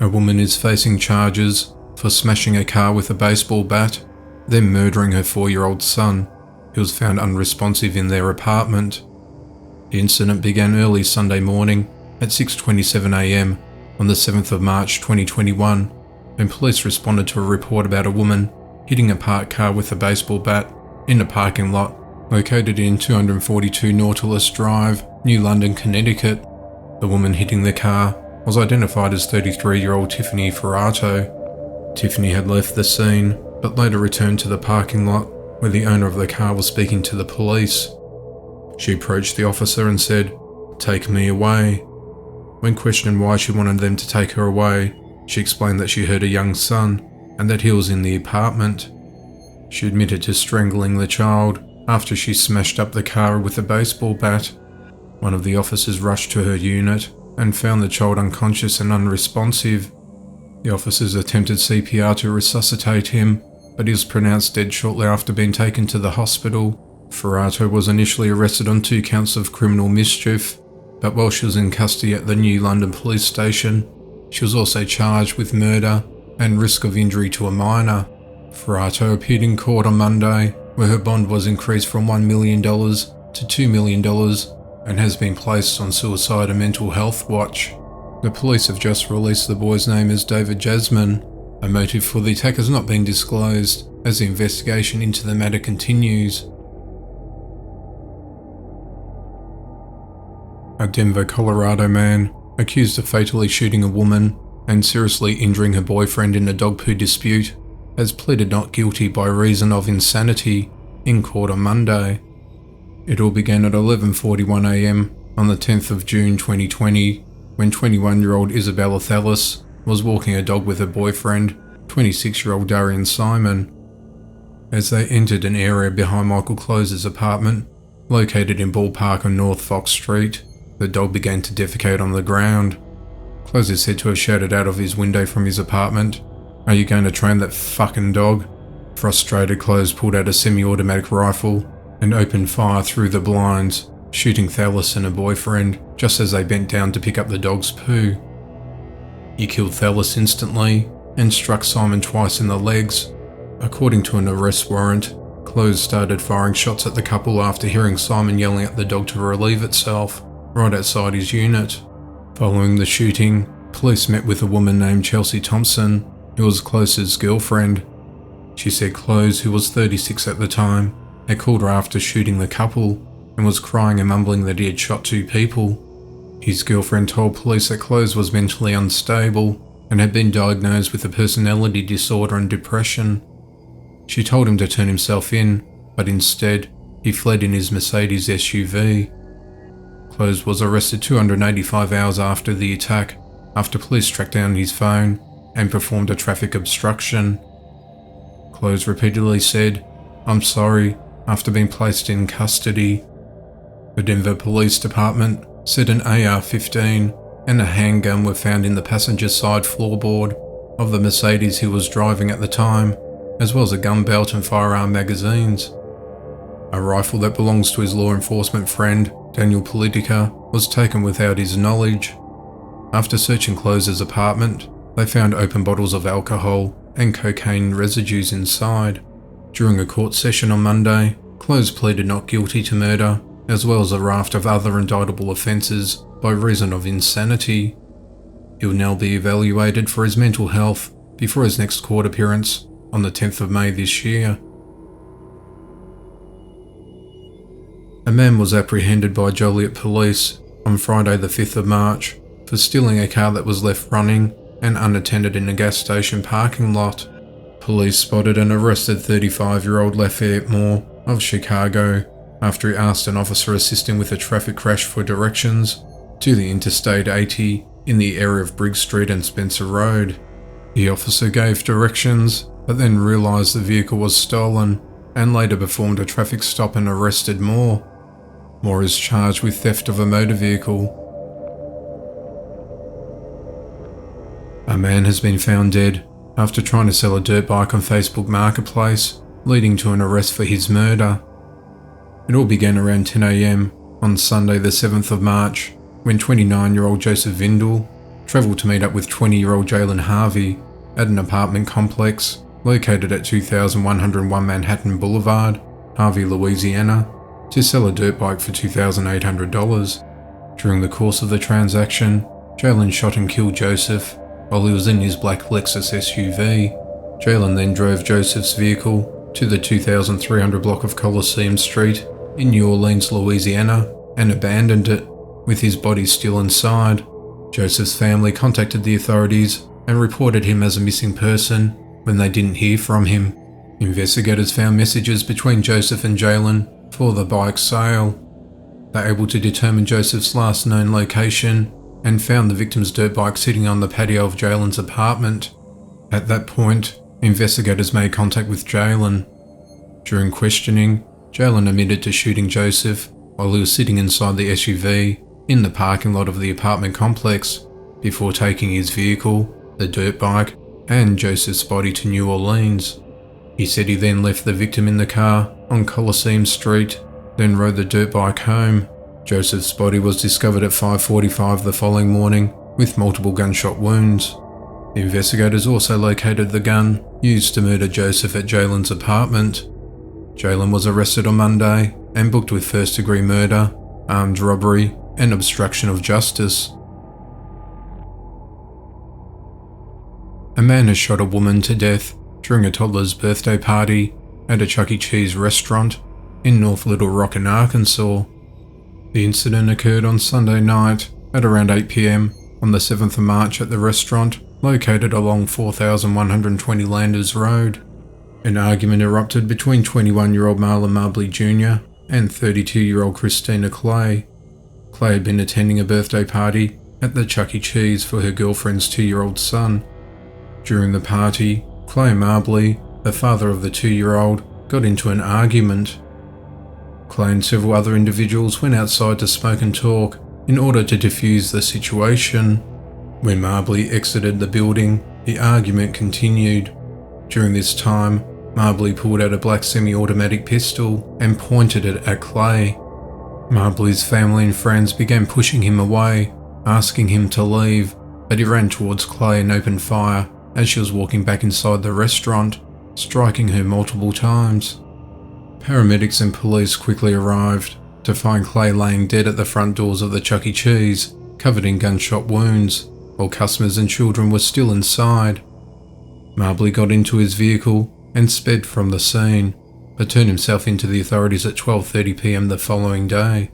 A woman is facing charges for smashing a car with a baseball bat, then murdering her 4-year-old son, who was found unresponsive in their apartment. The incident began early Sunday morning at 6:27 a.m. on the 7th of March 2021, when police responded to a report about a woman hitting a parked car with a baseball bat in a parking lot located in 242 Nautilus Drive, New London, Connecticut. The woman hitting the car was identified as 33-year-old Tiffany Ferrato. Tiffany had left the scene, but later returned to the parking lot where the owner of the car was speaking to the police. She approached the officer and said, "Take me away." When questioned why she wanted them to take her away, she explained that she heard a young son and that he was in the apartment. She admitted to strangling the child after she smashed up the car with a baseball bat. One of the officers rushed to her unit and found the child unconscious and unresponsive. The officers attempted CPR to resuscitate him, but he was pronounced dead shortly after being taken to the hospital. Ferrato was initially arrested on 2 counts of criminal mischief, but while she was in custody at the New London police station, she was also charged with murder and risk of injury to a minor. Ferrato appeared in court on Monday, where her bond was increased from $1 million to $2 million and has been placed on suicide and mental health watch. The police have just released the boy's name as David Jasmine. A motive for the attack has not been disclosed, as the investigation into the matter continues. A Denver, Colorado man accused of fatally shooting a woman and seriously injuring her boyfriend in a dog poo dispute has pleaded not guilty by reason of insanity in court on Monday. It all began at 11:41 a.m. on the 10th of June 2020, when 21-year-old Isabella Thallis was walking a dog with her boyfriend, 26-year-old Darian Simon. As they entered an area behind Michael Close's apartment, located in Ballpark on North Fox Street, the dog began to defecate on the ground. Close is said to have shouted out of his window from his apartment, "Are you going to train that fucking dog?" Frustrated, Close pulled out a semi-automatic rifle and opened fire through the blinds, shooting Thallis and her boyfriend just as they bent down to pick up the dog's poo. He killed Thallis instantly and struck Simon twice in the legs. According to an arrest warrant, Close started firing shots at the couple after hearing Simon yelling at the dog to relieve itself right outside his unit. Following the shooting, police met with a woman named Chelsea Thompson, who was Close's girlfriend. She said Close, who was 36 at the time, had called her after shooting the couple and was crying and mumbling that he had shot 2 people. His girlfriend told police that Close was mentally unstable and had been diagnosed with a personality disorder and depression. She told him to turn himself in, but instead, he fled in his Mercedes SUV. Close was arrested 285 hours after the attack, after police tracked down his phone and performed a traffic obstruction. Close repeatedly said, "I'm sorry," after being placed in custody. The Denver Police Department said an AR-15 and a handgun were found in the passenger side floorboard of the Mercedes he was driving at the time, as well as a gun belt and firearm magazines. A rifle that belongs to his law enforcement friend, Daniel Politica, was taken without his knowledge. After searching Close's apartment, they found open bottles of alcohol and cocaine residues inside. During a court session on Monday, Close pleaded not guilty to murder, as well as a raft of other indictable offences by reason of insanity. He will now be evaluated for his mental health before his next court appearance on the 10th of May this year. A man was apprehended by Joliet police on Friday the 5th of March for stealing a car that was left running and unattended in a gas station parking lot. Police spotted and arrested 35-year-old Lafayette Moore of Chicago after he asked an officer assisting with a traffic crash for directions to the Interstate 80 in the area of Briggs Street and Spencer Road. The officer gave directions, but then realised the vehicle was stolen and later performed a traffic stop and arrested Moore. Moore is charged with theft of a motor vehicle. A man has been found dead after trying to sell a dirt bike on Facebook Marketplace, leading to an arrest for his murder. It all began around 10 a.m. on Sunday the 7th of March, when 29-year-old Joseph Vindel travelled to meet up with 20-year-old Jalen Harvey at an apartment complex located at 2101 Manhattan Boulevard, Harvey, Louisiana, to sell a dirt bike for $2,800. During the course of the transaction, Jalen shot and killed Joseph while he was in his black Lexus SUV. Jalen then drove Joseph's vehicle to the 2300 block of Coliseum Street in New Orleans, Louisiana, and abandoned it, with his body still inside. Joseph's family contacted the authorities and reported him as a missing person when they didn't hear from him. Investigators found messages between Joseph and Jalen for the bike sale. They were able to determine Joseph's last known location and found the victim's dirt bike sitting on the patio of Jalen's apartment. At that point, investigators made contact with Jalen. During questioning, Jalen admitted to shooting Joseph while he was sitting inside the SUV in the parking lot of the apartment complex before taking his vehicle, the dirt bike, and Joseph's body to New Orleans. He said he then left the victim in the car on Coliseum Street, then rode the dirt bike home. Joseph's body was discovered at 5:45 the following morning with multiple gunshot wounds. The investigators also located the gun used to murder Joseph at Jalen's apartment. Jalen was arrested on Monday and booked with first-degree murder, armed robbery, and obstruction of justice. A man has shot a woman to death during a toddler's birthday party at a Chuck E. Cheese restaurant in North Little Rock in Arkansas. The incident occurred on Sunday night at around 8 p.m. on the 7th of March at the restaurant located along 4120 Landers Road. An argument erupted between 21-year-old Marlon Marbley Jr. and 32-year-old Christina Clay. Clay had been attending a birthday party at the Chuck E. Cheese for her girlfriend's 2-year-old son. During the party, Clay Marbley, the father of the 2-year-old, got into an argument. Clay and several other individuals went outside to smoke and talk in order to defuse the situation. When Marbley exited the building, the argument continued. During this time, Marbley pulled out a black semi-automatic pistol and pointed it at Clay. Marbley's family and friends began pushing him away, asking him to leave, but he ran towards Clay and opened fire as she was walking back inside the restaurant, striking her multiple times. Paramedics and police quickly arrived to find Clay laying dead at the front doors of the Chuck E. Cheese, covered in gunshot wounds, while customers and children were still inside. Marbley got into his vehicle and sped from the scene, but turned himself into the authorities at 12:30 p.m. the following day.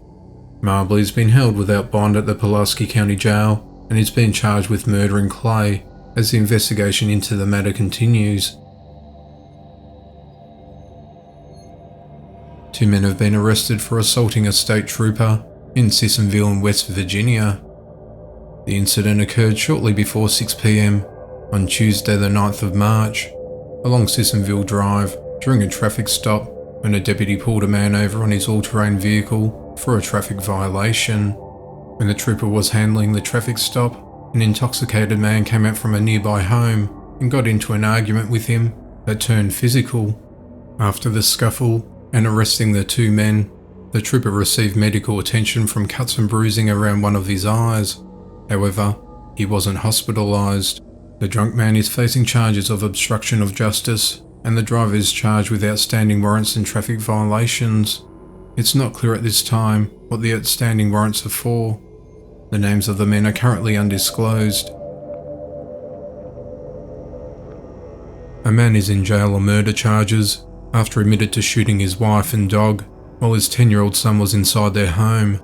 Marbley has been held without bond at the Pulaski County Jail and is being charged with murdering Clay as the investigation into the matter continues. 2 men have been arrested for assaulting a state trooper in Sissonville in West Virginia. The incident occurred shortly before 6 p.m. on Tuesday the 9th of March, along Sissonville Drive during a traffic stop when a deputy pulled a man over on his all-terrain vehicle for a traffic violation. When the trooper was handling the traffic stop, an intoxicated man came out from a nearby home and got into an argument with him that turned physical. After the scuffle and arresting the 2 men, the trooper received medical attention from cuts and bruising around one of his eyes. However, he wasn't hospitalised. The drunk man is facing charges of obstruction of justice, and the driver is charged with outstanding warrants and traffic violations. It's not clear at this time what the outstanding warrants are for. The names of the men are currently undisclosed. A man is in jail on murder charges after admitted to shooting his wife and dog while his 10-year-old son was inside their home.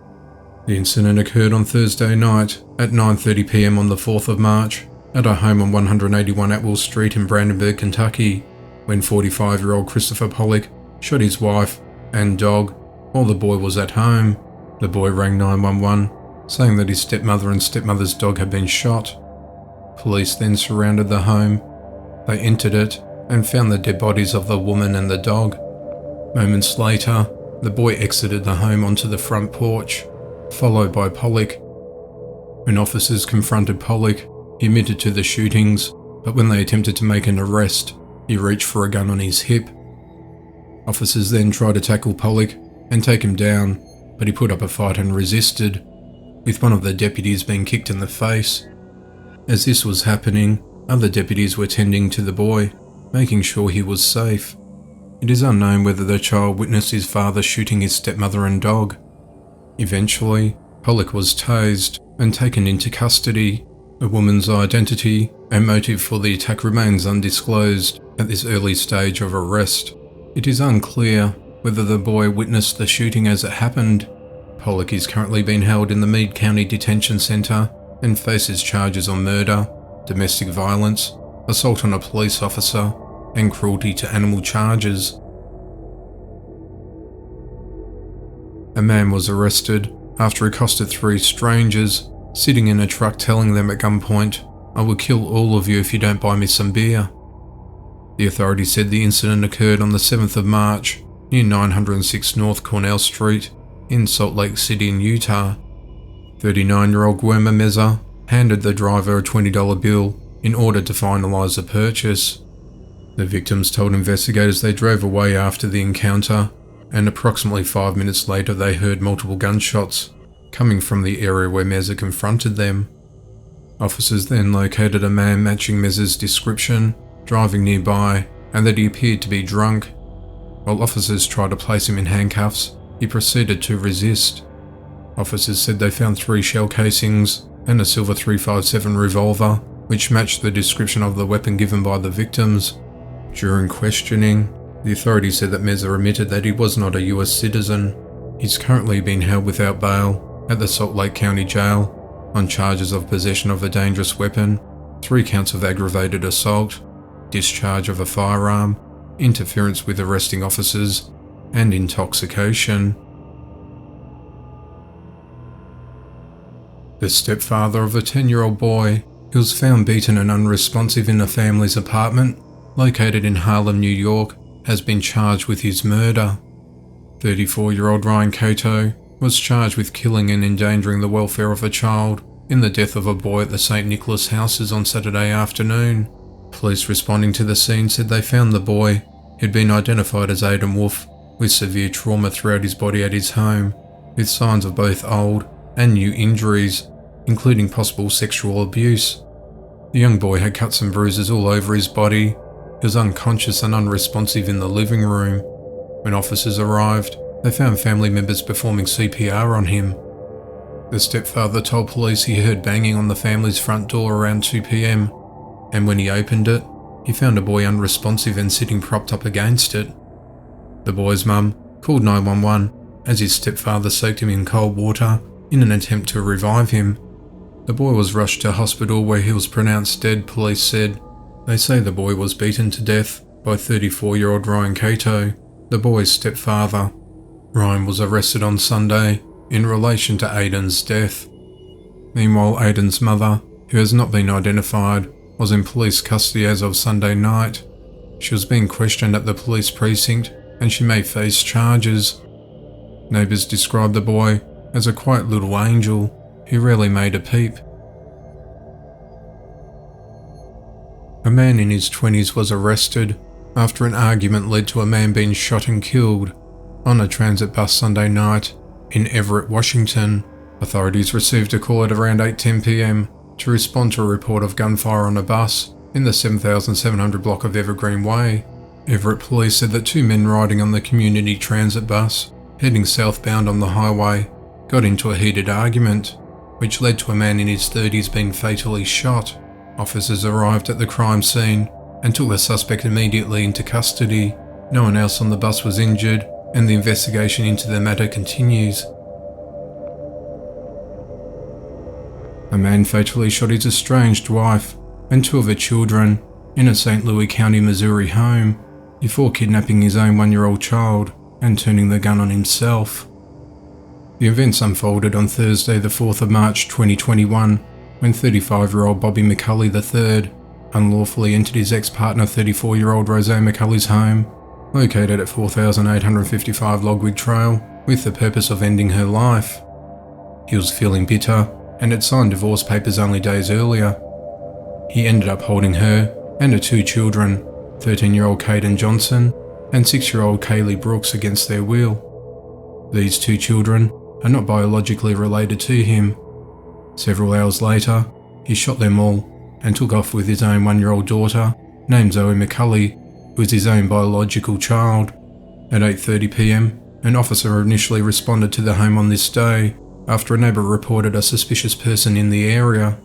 The incident occurred on Thursday night at 9:30 p.m. on the 4th of March at a home on 181 Atwell Street in Brandenburg, Kentucky, when 45-year-old Christopher Pollock shot his wife and dog while the boy was at home. The boy rang 911, saying that his stepmother and stepmother's dog had been shot. Police then surrounded the home. They entered it and found the dead bodies of the woman and the dog. Moments later, the boy exited the home onto the front porch, followed by Pollock. When officers confronted Pollock, he admitted to the shootings, but when they attempted to make an arrest, he reached for a gun on his hip. Officers then tried to tackle Pollock and take him down, but he put up a fight and resisted, with one of the deputies being kicked in the face. As this was happening, other deputies were tending to the boy, making sure he was safe. It is unknown whether the child witnessed his father shooting his stepmother and dog. Eventually, Pollock was tased and taken into custody. The woman's identity and motive for the attack remains undisclosed at this early stage of arrest. It is unclear whether the boy witnessed the shooting as it happened. Pollock is currently being held in the Meade County Detention Centre and faces charges on murder, domestic violence, assault on a police officer, and cruelty to animal charges. A man was arrested after he accosted 3 strangers sitting in a truck, telling them at gunpoint, "I will kill all of you if you don't buy me some beer." The authorities said the incident occurred on the 7th of March near 906 North Cornell Street in Salt Lake City in Utah. 39-year-old Guerma Meza handed the driver a $20 bill in order to finalise the purchase. The victims told investigators they drove away after the encounter, and approximately 5 minutes later they heard multiple gunshots coming from the area where Meza confronted them. Officers then located a man matching Meza's description, driving nearby, and that he appeared to be drunk. While officers tried to place him in handcuffs, he proceeded to resist. Officers said they found 3 shell casings and a silver .357 revolver, which matched the description of the weapon given by the victims. During questioning, the authorities said that Meza admitted that he was not a US citizen. He's currently being held without bail at the Salt Lake County Jail on charges of possession of a dangerous weapon, 3 counts of aggravated assault, discharge of a firearm, interference with arresting officers, and intoxication. The stepfather of a 10-year-old boy who was found beaten and unresponsive in a family's apartment located in Harlem, New York, has been charged with his murder. 34-year-old Ryan Cato was charged with killing and endangering the welfare of a child in the death of a boy at the St. Nicholas houses on Saturday afternoon. Police responding to the scene said they found the boy, who'd been identified as Aidan Wolf, with severe trauma throughout his body at his home, with signs of both old and new injuries, including possible sexual abuse. The young boy had cuts and bruises all over his body. He was unconscious and unresponsive in the living room. When officers arrived, they found family members performing CPR on him. The stepfather told police he heard banging on the family's front door around 2 p.m, and when he opened it, he found a boy unresponsive and sitting propped up against it. The boy's mum called 911 as his stepfather soaked him in cold water in an attempt to revive him. The boy was rushed to hospital where he was pronounced dead, police said. They say the boy was beaten to death by 34-year-old Ryan Cato, the boy's stepfather. Ryan was arrested on Sunday in relation to Aidan's death. Meanwhile, Aidan's mother, who has not been identified, was in police custody as of Sunday night. She was being questioned at the police precinct and she may face charges. Neighbours described the boy as a quiet little angel who rarely made a peep. A man in his 20s was arrested after an argument led to a man being shot and killed on a transit bus Sunday night in Everett, Washington. Authorities received a call at around 8:10 p.m. to respond to a report of gunfire on a bus in the 7700 block of Evergreen Way. Everett police said that 2 men riding on the community transit bus, heading southbound on the highway, got into a heated argument, which led to a man in his 30s being fatally shot. Officers arrived at the crime scene and took the suspect immediately into custody. No one else on the bus was injured, and the investigation into the matter continues. A man fatally shot his estranged wife and 2 of her children in a St. Louis County, Missouri home before kidnapping his own 1-year-old child and turning the gun on himself. The events unfolded on Thursday, the 4th of March 2021, when 35-year-old Bobby McCulley III unlawfully entered his ex-partner 34-year-old Roseanne McCulley's home, located at 4855 Logwig Trail, with the purpose of ending her life. He was feeling bitter and had signed divorce papers only days earlier. He ended up holding her and her 2 children, 13-year-old Caden Johnson and 6-year-old Kaylee Brooks, against their will. These 2 children are not biologically related to him. Several hours later, he shot them all and took off with his own 1-year-old daughter, named Zoe McCulley, who was his own biological child. At 8:30 p.m, an officer initially responded to the home on this day after a neighbour reported a suspicious person in the area.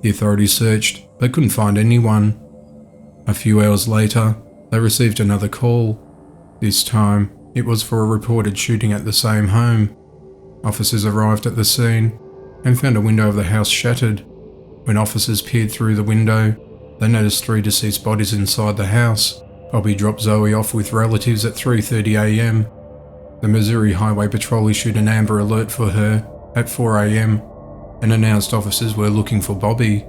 The authorities searched but couldn't find anyone. A few hours later, they received another call. This time, it was for a reported shooting at the same home. Officers arrived at the scene and found a window of the house shattered. When officers peered through the window, they noticed 3 deceased bodies inside the house. Bobby dropped Zoe off with relatives at 3:30 a.m. The Missouri Highway Patrol issued an Amber Alert for her at 4 a.m. and announced officers were looking for Bobby.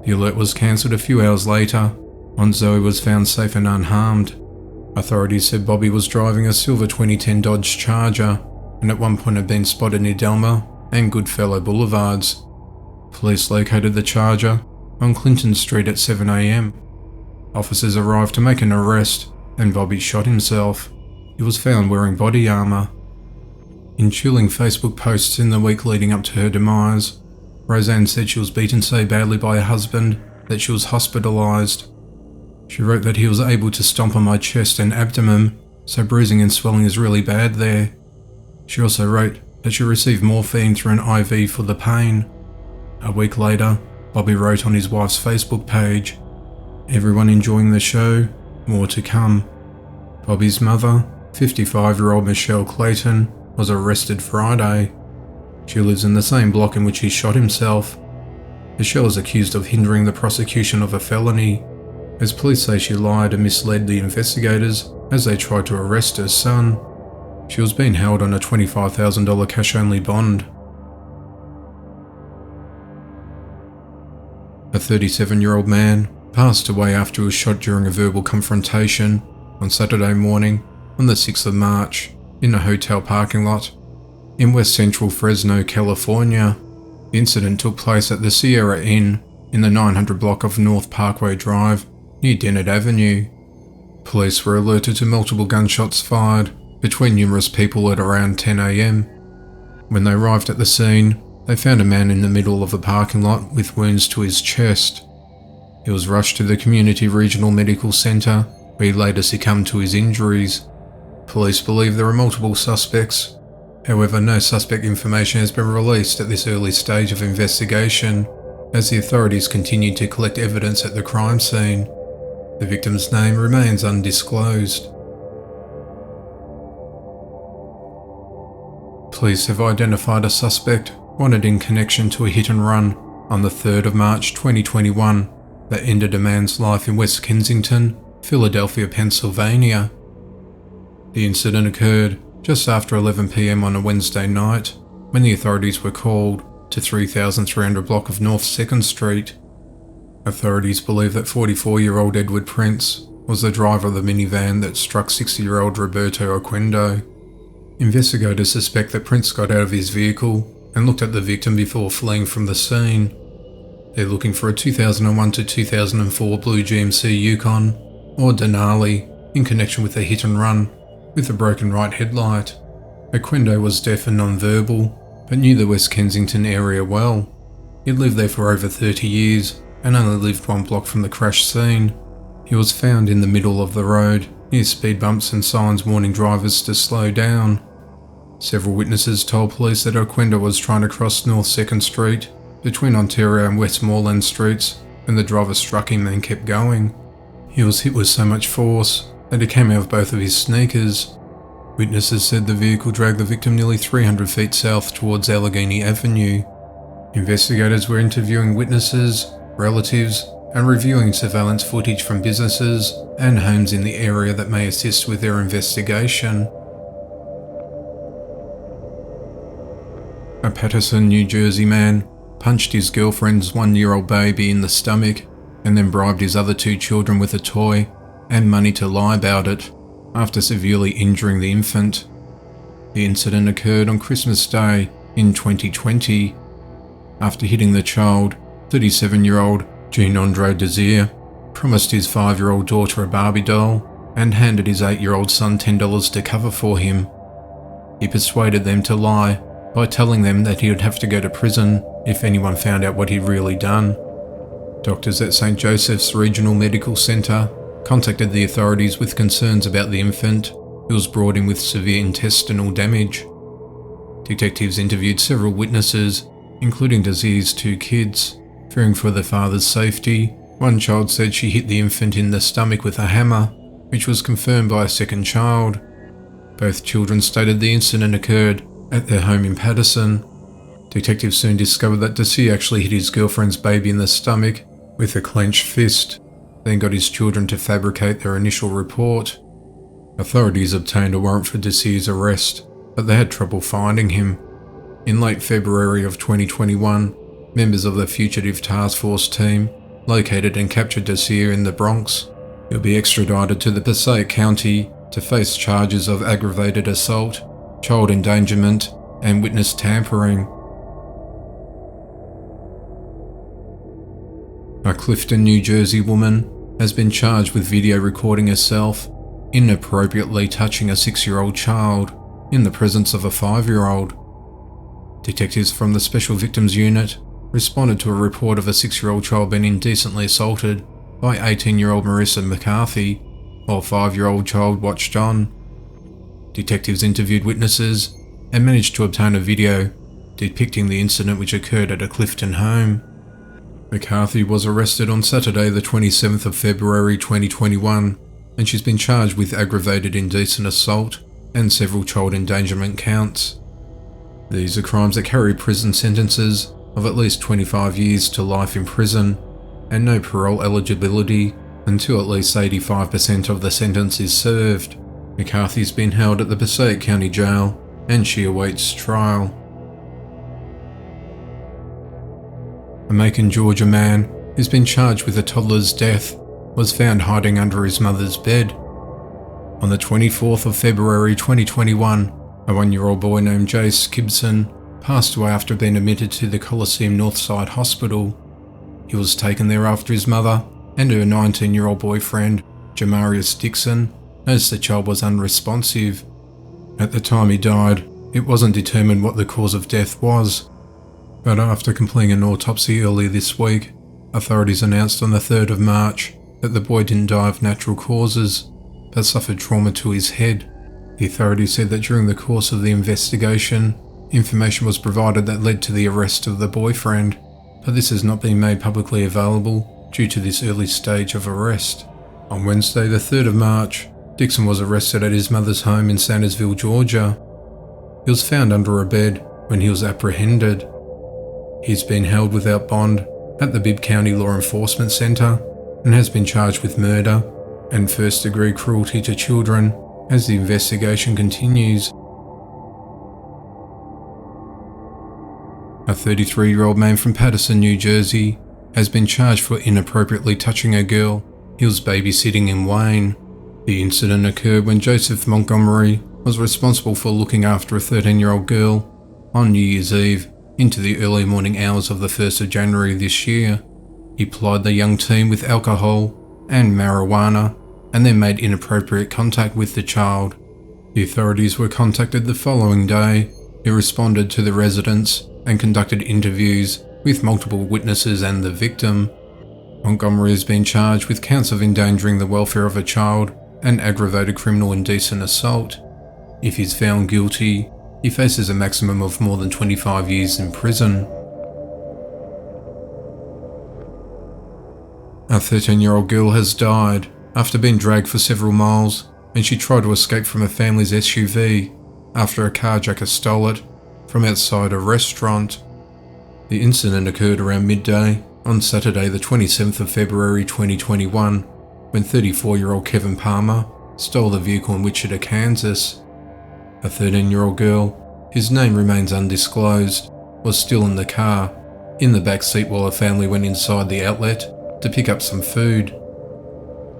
The alert was cancelled a few hours later, once Zoe was found safe and unharmed. Authorities said Bobby was driving a silver 2010 Dodge Charger and at one point had been spotted near Delma and Goodfellow Boulevards. Police located the Charger on Clinton Street at 7 a.m. Officers arrived to make an arrest and Bobby shot himself. He was found wearing body armour. In chilling Facebook posts in the week leading up to her demise, Roseanne said she was beaten so badly by her husband that she was hospitalised. She wrote that he was able to stomp on my chest and abdomen, so bruising and swelling is really bad there. She also wrote that she received morphine through an IV for the pain. A week later, Bobby wrote on his wife's Facebook page, "Everyone enjoying the show, more to come." Bobby's mother, 55-year-old Michelle Clayton, was arrested Friday. She lives in the same block in which he shot himself. Michelle is accused of hindering the prosecution of a felony, as police say she lied and misled the investigators as they tried to arrest her son. She was being held on a $25,000 cash-only bond. A 37-year-old man passed away after he was shot during a verbal confrontation on Saturday morning on the 6th of March in a hotel parking lot in West Central Fresno, California. The incident took place at the Sierra Inn in the 900 block of North Parkway Drive near Dennett Avenue. Police were alerted to multiple gunshots fired between numerous people at around 10 a.m. When they arrived at the scene, they found a man in the middle of the parking lot with wounds to his chest. He was rushed to the Community Regional Medical Center, where he later succumbed to his injuries. Police believe there are multiple suspects. However, no suspect information has been released at this early stage of investigation, as the authorities continue to collect evidence at the crime scene. The victim's name remains undisclosed. Police have identified a suspect wanted in connection to a hit and run on the 3rd of March 2021 that ended a man's life in West Kensington, Philadelphia, Pennsylvania. The incident occurred just after 11 p.m. on a Wednesday night when the authorities were called to 3300 block of North 2nd Street. Authorities believe that 44-year-old Edward Prince was the driver of the minivan that struck 60-year-old Roberto Oquendo. Investigators suspect that Prince got out of his vehicle and looked at the victim before fleeing from the scene. They're looking for a 2001 to 2004 blue GMC Yukon or Denali in connection with a hit and run with a broken right headlight. Oquendo was deaf and non-verbal, but knew the West Kensington area well. He'd lived there for over 30 years and only lived 1 block from the crash scene. He was found in the middle of the road, near speed bumps and signs warning drivers to slow down. Several witnesses told police that Oquendo was trying to cross North 2nd Street between Ontario and Westmoreland Streets when the driver struck him and kept going. He was hit with so much force that he came out of both of his sneakers. Witnesses said the vehicle dragged the victim nearly 300 feet south towards Allegheny Avenue. Investigators were interviewing witnesses, relatives, and reviewing surveillance footage from businesses and homes in the area that may assist with their investigation. A Paterson, New Jersey man punched his girlfriend's 1-year-old baby in the stomach and then bribed his other 2 children with a toy and money to lie about it after severely injuring the infant. The incident occurred on Christmas Day in 2020. After hitting the child, 37-year-old Jean-Andre Desir promised his 5-year-old daughter a Barbie doll and handed his 8-year-old son $10 to cover for him. He persuaded them to lie by telling them that he would have to go to prison if anyone found out what he'd really done. Doctors at St. Joseph's Regional Medical Centre contacted the authorities with concerns about the infant, who was brought in with severe intestinal damage. Detectives interviewed several witnesses, including Desire's 2 kids. Fearing for the father's safety, one child said she hit the infant in the stomach with a hammer, which was confirmed by a second child. Both children stated the incident occurred at their home in Paterson. Detectives soon discovered that Desire actually hit his girlfriend's baby in the stomach with a clenched fist, then got his children to fabricate their initial report. Authorities obtained a warrant for Desire's arrest, but they had trouble finding him. In late February of 2021, members of the Fugitive Task Force team located and captured Desire in the Bronx. He'll be extradited to the Passaic County to face charges of aggravated assault, child endangerment, and witness tampering. A Clifton, New Jersey woman has been charged with video recording herself inappropriately touching a 6-year-old child in the presence of a 5-year-old. Detectives from the Special Victims Unit responded to a report of a 6-year-old child being indecently assaulted by 18-year-old Marissa McCarthy, while 5-year-old child watched on. Detectives interviewed witnesses and managed to obtain a video depicting the incident which occurred at a Clifton home. McCarthy was arrested on Saturday the 27th of February 2021, and she's been charged with aggravated indecent assault and several child endangerment counts. These are crimes that carry prison sentences of at least 25 years to life in prison and no parole eligibility until at least 85% of the sentence is served. McCarthy's been held at the Passaic County Jail and she awaits trial. A Macon, Georgia man who's been charged with a toddler's death was found hiding under his mother's bed. On the 24th of February 2021, a 1-year-old boy named Jace Gibson passed away after being admitted to the Coliseum Northside Hospital. He was taken there after his mother and her 19-year-old boyfriend, Jamarius Dixon, as the child was unresponsive. At the time he died, it wasn't determined what the cause of death was. But after completing an autopsy earlier this week, authorities announced on the 3rd of March that the boy didn't die of natural causes, but suffered trauma to his head. The authorities said that during the course of the investigation, information was provided that led to the arrest of the boyfriend, but this has not been made publicly available due to this early stage of arrest. On Wednesday, the 3rd of March, Dixon was arrested at his mother's home in Sandersville, Georgia. He was found under a bed when he was apprehended. He's been held without bond at the Bibb County Law Enforcement Center and has been charged with murder and first-degree cruelty to children as the investigation continues. A 33-year-old man from Paterson, New Jersey, has been charged for inappropriately touching a girl he was babysitting in Wayne. The incident occurred when Joseph Montgomery was responsible for looking after a 13-year-old girl on New Year's Eve into the early morning hours of the 1st of January this year. He plied the young teen with alcohol and marijuana and then made inappropriate contact with the child. The authorities were contacted the following day, who responded to the residence and conducted interviews with multiple witnesses and the victim. Montgomery has been charged with counts of endangering the welfare of a child and aggravated criminal indecent assault. If he's found guilty, he faces a maximum of more than 25 years in prison. A 13-year-old girl has died after being dragged for several miles when she tried to escape from a family's SUV after a carjacker stole it from outside a restaurant. The incident occurred around midday on Saturday the 27th of February 2021 when 34-year-old Kevin Palmer stole the vehicle in Wichita, Kansas. A 13-year-old girl, whose name remains undisclosed, was still in the car, in the back seat while her family went inside the outlet to pick up some food.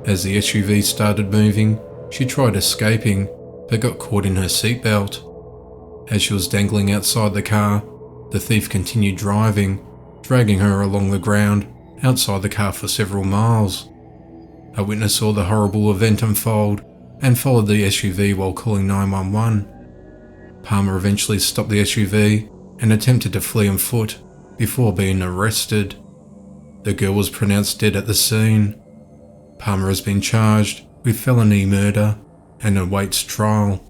As the SUV started moving, she tried escaping, but got caught in her seatbelt. As she was dangling outside the car, the thief continued driving, dragging her along the ground outside the car for several miles. A witness saw the horrible event unfold and followed the SUV while calling 911. Palmer eventually stopped the SUV and attempted to flee on foot before being arrested. The girl was pronounced dead at the scene. Palmer has been charged with felony murder and awaits trial.